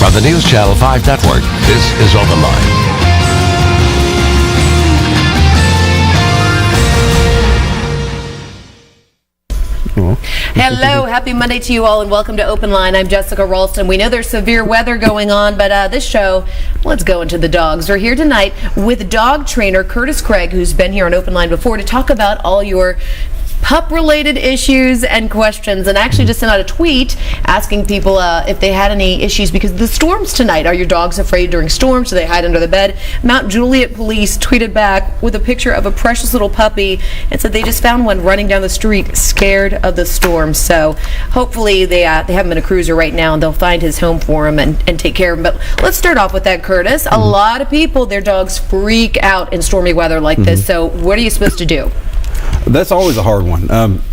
From the News Channel 5 Network, this is OpenLine. Hello, happy Monday to you all, and welcome to Open Line. I'm Jessica Ralston. We know there's severe weather going on, but this show, let's go into the dogs. We're here tonight with dog trainer Curtis Craig, who's been here on Open Line before, to talk about all your pup-related issues and questions, and actually just sent out a tweet asking people if they had any issues because of the storms tonight. Are your dogs afraid during storms? Do they hide under the bed? Mount Juliet Police tweeted back with a picture of a precious little puppy and said they just found one running down the street scared of the storm. So hopefully they have him in a cruiser right now and they'll find his home for him and take care of him. But let's start off with that, Curtis. A lot of people, their dogs freak out in stormy weather like this. So what are you supposed to do? That's always a hard one.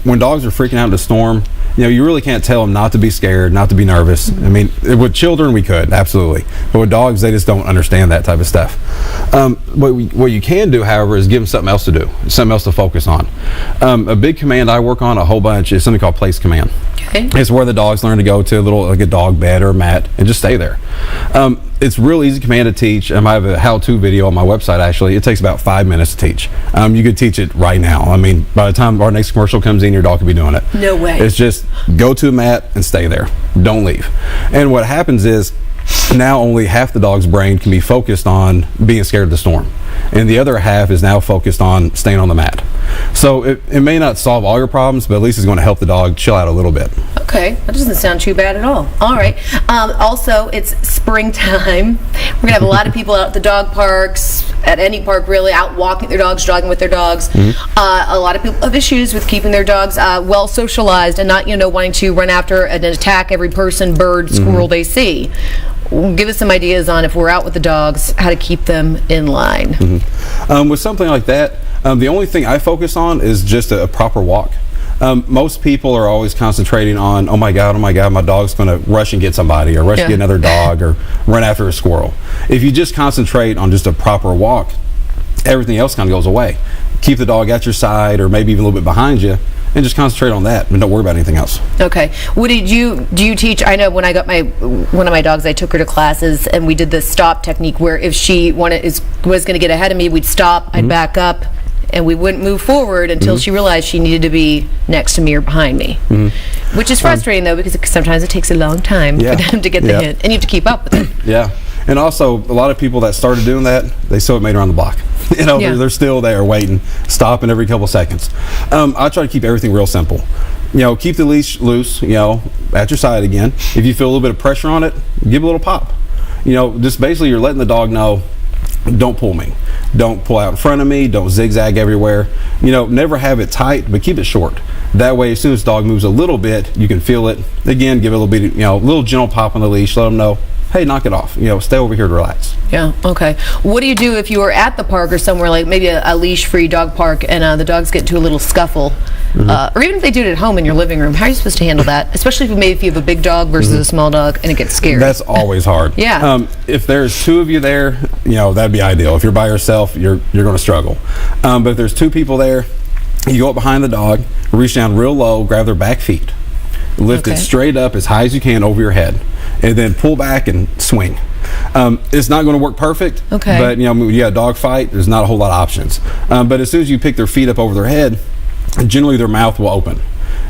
When dogs are freaking out in a storm, you really can't tell them not to be scared, not to be nervous. I mean, with children we could, absolutely. But with dogs, they just don't understand that type of stuff. What you can do, however, is give them something else to do, something else to focus on. A big command I work on a whole bunch is something called place command. Okay. It's where the dogs learn to go to like a dog bed or a mat and just stay there. It's real easy command to teach. I have a how-to video on my website, actually. It takes about 5 minutes to teach. You could teach it right now. I mean, by the time our next commercial comes in, your dog could be doing it. No way. It's just go to a mat and stay there. Don't leave. And what happens is now only half the dog's brain can be focused on being scared of the storm, and the other half is now focused on staying on the mat. So it may not solve all your problems, but at least it's going to help the dog chill out a little bit. Okay, that doesn't sound too bad at all. All right. Also, it's springtime. We're going to have a lot of people out at the dog parks, at any park really, out walking their dogs, jogging with their dogs. A lot of people have issues with keeping their dogs well socialized and not, wanting to run after and attack every person, bird, squirrel they see. Give us some ideas on, if we're out with the dogs, how to keep them in line. With something like that, the only thing I focus on is just a proper walk. Most people are always concentrating on, oh my God, my dog's going to rush and get somebody, or rush and get another dog, or run after a squirrel. If you just concentrate on just a proper walk, everything else kind of goes away. Keep the dog at your side, or maybe even a little bit behind you, and just concentrate on that and don't worry about anything else. Okay. Do you teach? I know when I got one of my dogs, I took her to classes and we did the stop technique, where if she was going to get ahead of me, we'd stop, I'd back up, and we wouldn't move forward until she realized she needed to be next to me or behind me. Which is frustrating though, because sometimes it takes a long time for them to get the hint, and you have to keep up with it. Yeah. And also, a lot of people that started doing that, they still made around the block. They're still there waiting, stopping every couple seconds. I try to keep everything real simple. Keep the leash loose, at your side again. If you feel a little bit of pressure on it, give a little pop. Just basically you're letting the dog know, don't pull me. Don't pull out in front of me. Don't zigzag everywhere. Never have it tight, but keep it short. That way, as soon as the dog moves a little bit, you can feel it. Again, give it a little bit, a little gentle pop on the leash. Let them know, hey, knock it off. Stay over here to relax. Yeah, okay. What do you do if you are at the park or somewhere, like maybe a leash-free dog park, and the dogs get into a little scuffle? Or even if they do it at home in your living room, how are you supposed to handle that? Especially if you have a big dog versus a small dog and it gets scared. That's always hard. Yeah. If there's two of you there, that'd be ideal. If you're by yourself, you're going to struggle. But if there's two people there, you go up behind the dog, reach down real low, grab their back feet, lift it straight up as high as you can over your head, and then pull back and swing. It's not going to work perfect, but when you got a dog fight, there's not a whole lot of options. But as soon as you pick their feet up over their head, generally their mouth will open.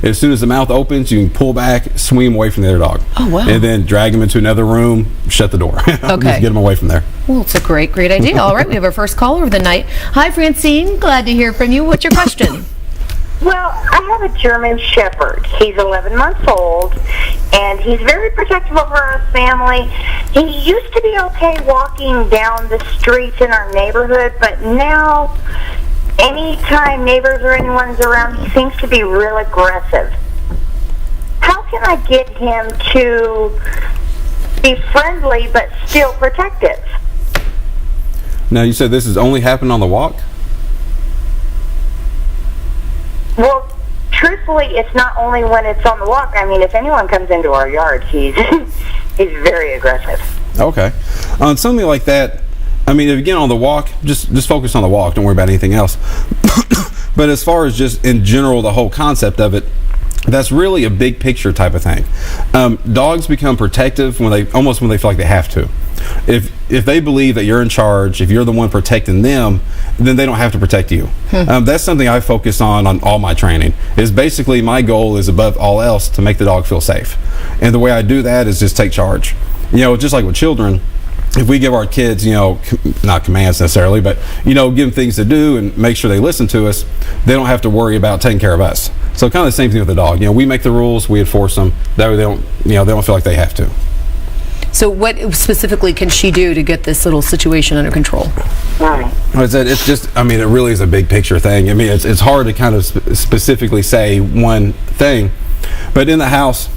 As soon as the mouth opens, you can pull back, swing them away from the other dog. Oh, wow. And then drag them into another room, shut the door. Just get them away from there. Well, it's a great idea. All right, we have our first caller of the night. Hi, Francine. Glad to hear from you. What's your question? Well, I have a German Shepherd. He's 11 months old, and he's very protective over our family. He used to be okay walking down the streets in our neighborhood, but now, anytime neighbors or anyone's around, he seems to be real aggressive. How can I get him to be friendly but still protective? Now, you said this is only happening on the walk? Well, truthfully, it's not only when it's on the walk. I mean, if anyone comes into our yard, he's very aggressive. Okay. On something like that, I mean, again, on the walk, just focus on the walk. Don't worry about anything else. But as far as just in general, the whole concept of it, that's really a big picture type of thing. Dogs become protective when they feel like they have to. If they believe that you're in charge, if you're the one protecting them, then they don't have to protect you. That's something I focus on all my training. Is basically my goal is above all else to make the dog feel safe, and the way I do that is just take charge. Just like with children. If we give our kids, not commands necessarily, but, give them things to do and make sure they listen to us, they don't have to worry about taking care of us. So kind of the same thing with the dog. We make the rules, we enforce them. That way they don't feel like they have to. So what specifically can she do to get this little situation under control? Right. I said it's just, it really is a big picture thing. It's hard to kind of specifically say one thing, but in the house,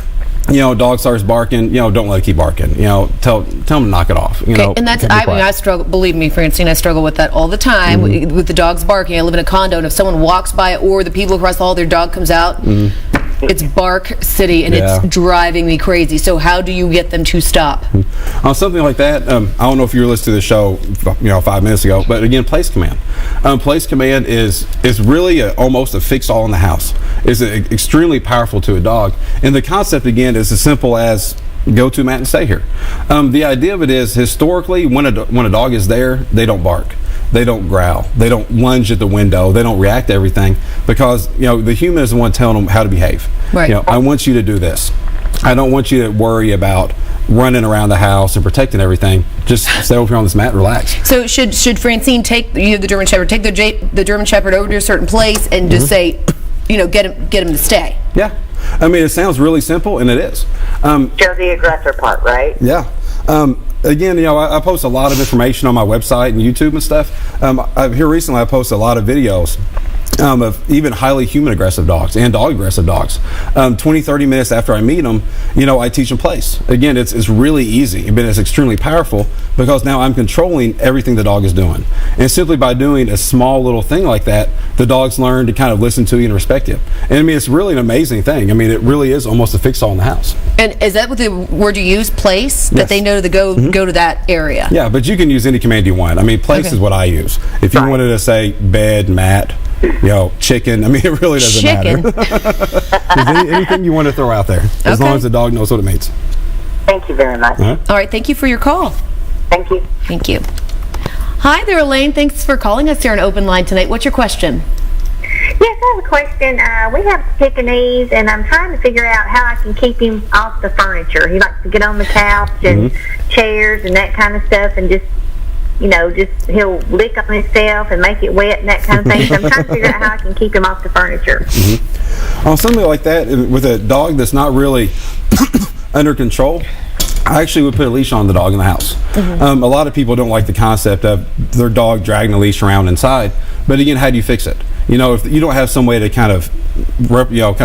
dog starts barking, don't let it keep barking. Tell them to knock it off. Okay, and that's, I struggle, believe me, Francine, I struggle with that all the time with the dogs barking. I live in a condo, and if someone walks by or the people across the hall, their dog comes out, it's bark city, and it's driving me crazy. So how do you get them to stop? On something like that, I don't know if you were listening to the show, 5 minutes ago, but again, place command. Place command is really almost a fix-all in the house. It's extremely powerful to a dog, and the concept again is as simple as go to mat and stay here. The idea of it is historically when a dog is there, they don't bark. They don't growl. They don't lunge at the window. They don't react to everything because the human is the one telling them how to behave. Right. I want you to do this. I don't want you to worry about running around the house and protecting everything. Just stay over here on this mat and relax. So should Francine take the German Shepherd, take the German Shepherd over to a certain place and just say, get him to stay? Yeah. It sounds really simple, and it is. Show the aggressor part, right? Yeah. Again, I post a lot of information on my website and YouTube and stuff. Here recently, I posted a lot of videos of even highly human aggressive dogs and dog aggressive dogs. 20-30 minutes after I meet them, I teach them place. Again, it's really easy, but it's extremely powerful because now I'm controlling everything the dog is doing. And simply by doing a small little thing like that, the dogs learn to kind of listen to you and respect you. And it's really an amazing thing. It really is almost a fix-all in the house. And is that what the word you use, place? That they know to go to that area? Yeah, but you can use any command you want. Place is what I use. If you wanted to say bed, mat, chicken, it really doesn't matter. Anything you want to throw out there, as long as the dog knows what it means. Thank you very much. All right, thank you for your call. Thank you. Thank you. Hi there, Elaine. Thanks for calling us here on Open Line tonight. What's your question? Yes, I have a question. We have Pekingese, and I'm trying to figure out how I can keep him off the furniture. He likes to get on the couch and chairs and that kind of stuff, and just he'll lick on himself and make it wet and that kind of thing. So I'm trying to figure out how I can keep him off the furniture. Something like that with a dog that's not really under control, I actually would put a leash on the dog in the house. A lot of people don't like the concept of their dog dragging a leash around inside. But again, how do you fix it? If you don't have some way to kind of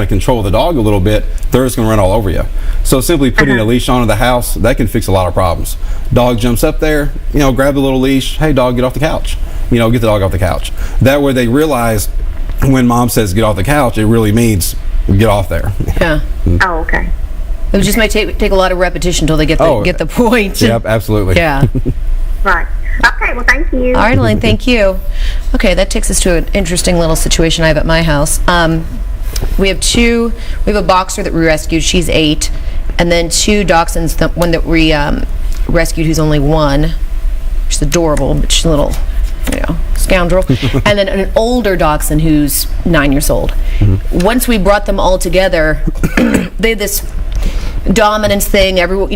control the dog a little bit, they're just going to run all over you. So simply putting a leash on in the house, that can fix a lot of problems. Dog jumps up there, grab the little leash. Hey, dog, get off the couch. Get the dog off the couch. That way they realize when mom says get off the couch, it really means get off there. Yeah. Oh, okay. It just might take a lot of repetition until they get the point. Yep, absolutely. Yeah. Right. Okay, well, thank you. All right, Elaine, thank you. Okay, that takes us to an interesting little situation I have at my house. We have a boxer that we rescued, she's 8, and then 2 dachshunds, the one that we rescued who's only 1. She's adorable, but she's a little, scoundrel. And then an older dachshund who's 9 years old. Once we brought them all together, they had this dominance thing. Everyone,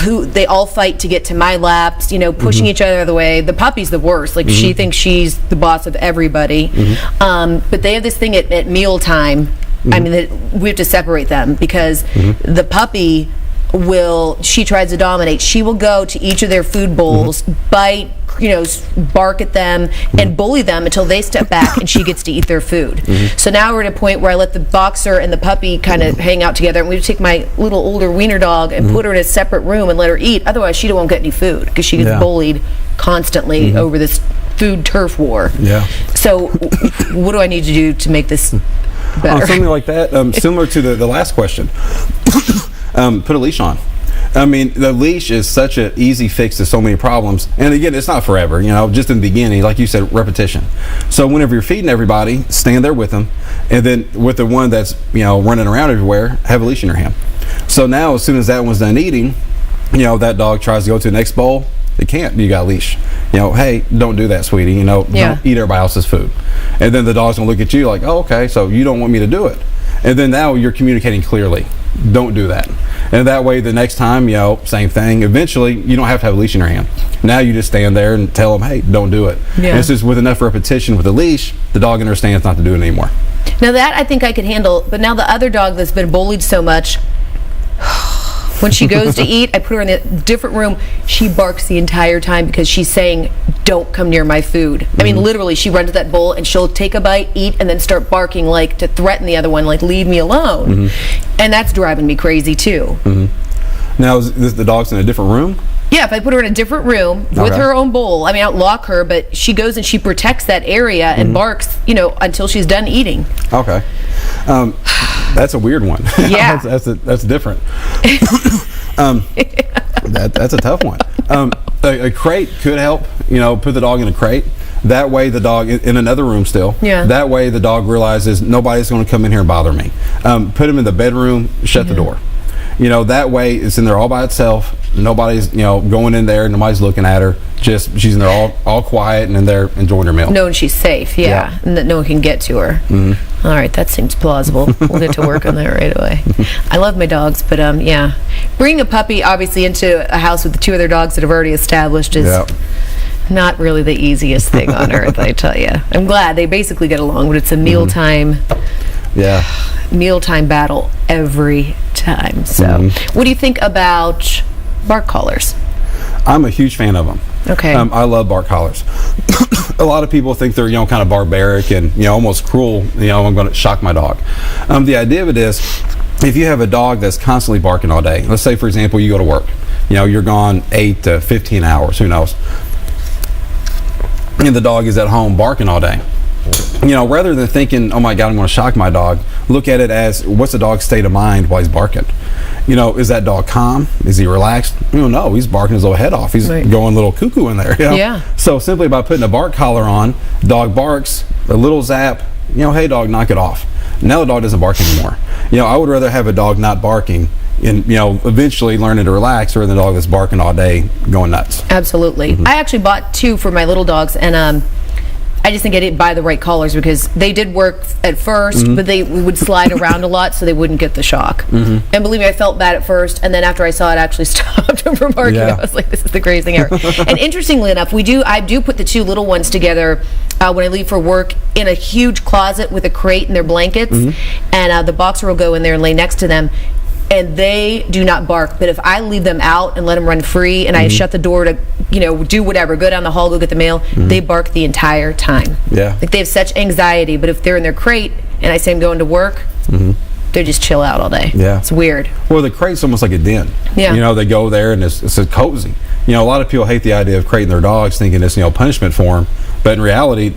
who they all fight to get to my laps, pushing each other out of the way. The puppy's the worst. She thinks she's the boss of everybody. But they have this thing at mealtime. We have to separate them because the puppy she tries to dominate. She will go to each of their food bowls, bite, bark at them and bully them until they step back and she gets to eat their food. So now we're at a point where I let the boxer and the puppy kind of hang out together, and we take my little older wiener dog and put her in a separate room and let her eat. Otherwise, she won't get any food because she gets bullied constantly over this food turf war. Yeah. So what do I need to do to make this better? Something like that, similar to the last question. Put a leash on. I mean, the leash is such an easy fix to so many problems. And again, it's not forever, just in the beginning, like you said, repetition. So whenever you're feeding everybody, stand there with them. And then with the one that's, running around everywhere, have a leash in your hand. So now, as soon as that one's done eating, that dog tries to go to the next bowl. It can't. You got a leash. Hey, don't do that, sweetie. Don't eat everybody else's food. And then the dog's going to look at you like, oh, okay, so you don't want me to do it. And then now you're communicating clearly. Don't do that. And that way, the next time, same thing. Eventually, you don't have to have a leash in your hand. Now you just stand there and tell them, hey, don't do it. Yeah. And it's just with enough repetition with the leash, the dog understands not to do it anymore. Now that I think I could handle, but now the other dog that's been bullied so much, when she goes to eat, I put her in a different room. She barks the entire time because she's saying, don't come near my food. I mean, literally, she runs to that bowl and she'll take a bite, eat, and then start barking like to threaten the other one, like leave me alone. And that's driving me crazy too. Now, is the dog's in a different room? Yeah, if I put her in a different room with her own bowl, I mean, I don't lock her, but she goes and she protects that area and barks, until she's done eating. Okay. That's a weird one. Yeah. that's different. That's a tough one. A crate could help, put the dog in a crate. That way the dog, in another room still, that way the dog realizes nobody's going to come in here and bother me. Put him in the bedroom, shut the door. That way it's in there all by itself. Nobody's, going in there. Nobody's looking at her. Just she's in there all quiet and in there enjoying her meal. Knowing she's safe, and that no one can get to her. All right, that seems plausible. We'll get to work on that right away. I love my dogs, but bringing a puppy obviously into a house with the two other dogs that have already established is not really the easiest thing on earth. I tell you, I'm glad they basically get along, but it's a mealtime. Mealtime battle every time. So, what do you think about bark collars? I'm a huge fan of them. Okay. I love bark collars. A lot of people think they're kind of barbaric and almost cruel. I'm going to shock my dog. The idea of it is, if you have a dog that's constantly barking all day, let's say for example you go to work, you're gone 8 to 15 hours, who knows, and the dog is at home barking all day. Rather than thinking, oh my God, I'm going to shock my dog, look at it as, what's the dog's state of mind while he's barking? Is that dog calm? Is he relaxed? No, he's barking his little head off. He's going a little cuckoo in there. Yeah. So simply by putting a bark collar on, dog barks, a little zap, hey dog, knock it off. Now the dog doesn't bark anymore. I would rather have a dog not barking and eventually learning to relax rather than a dog that's barking all day going nuts. Absolutely. I actually bought 2 for my little dogs, and I just think I didn't buy the right collars because they did work at first, but they would slide around a lot so they wouldn't get the shock. And believe me, I felt bad at first, and then after I saw it actually stopped them from barking, I was like, this is the greatest thing ever. And interestingly enough, I do put the 2 little ones together when I leave for work in a huge closet with a crate and their blankets, and the boxer will go in there and lay next to them. And they do not bark, but if I leave them out and let them run free and I shut the door to, do whatever, go down the hall, go get the mail, they bark the entire time. Yeah. Like they have such anxiety, but if they're in their crate and I say I'm going to work, they just chill out all day. Yeah. It's weird. Well, the crate's almost like a den. Yeah. They go there and it's a cozy. A lot of people hate the idea of crating their dogs thinking it's, punishment for them. But in reality,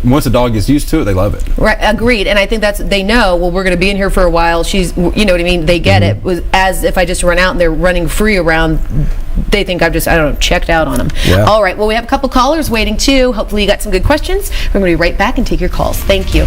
once a dog gets used to it, they love it. Right, agreed. And I think they know, well, we're going to be in here for a while. She's, you know what I mean? They get it. As if I just run out and they're running free around, they think I've just, checked out on them. Yeah. All right, well, we have a couple callers waiting too. Hopefully you got some good questions. We're going to be right back and take your calls. Thank you.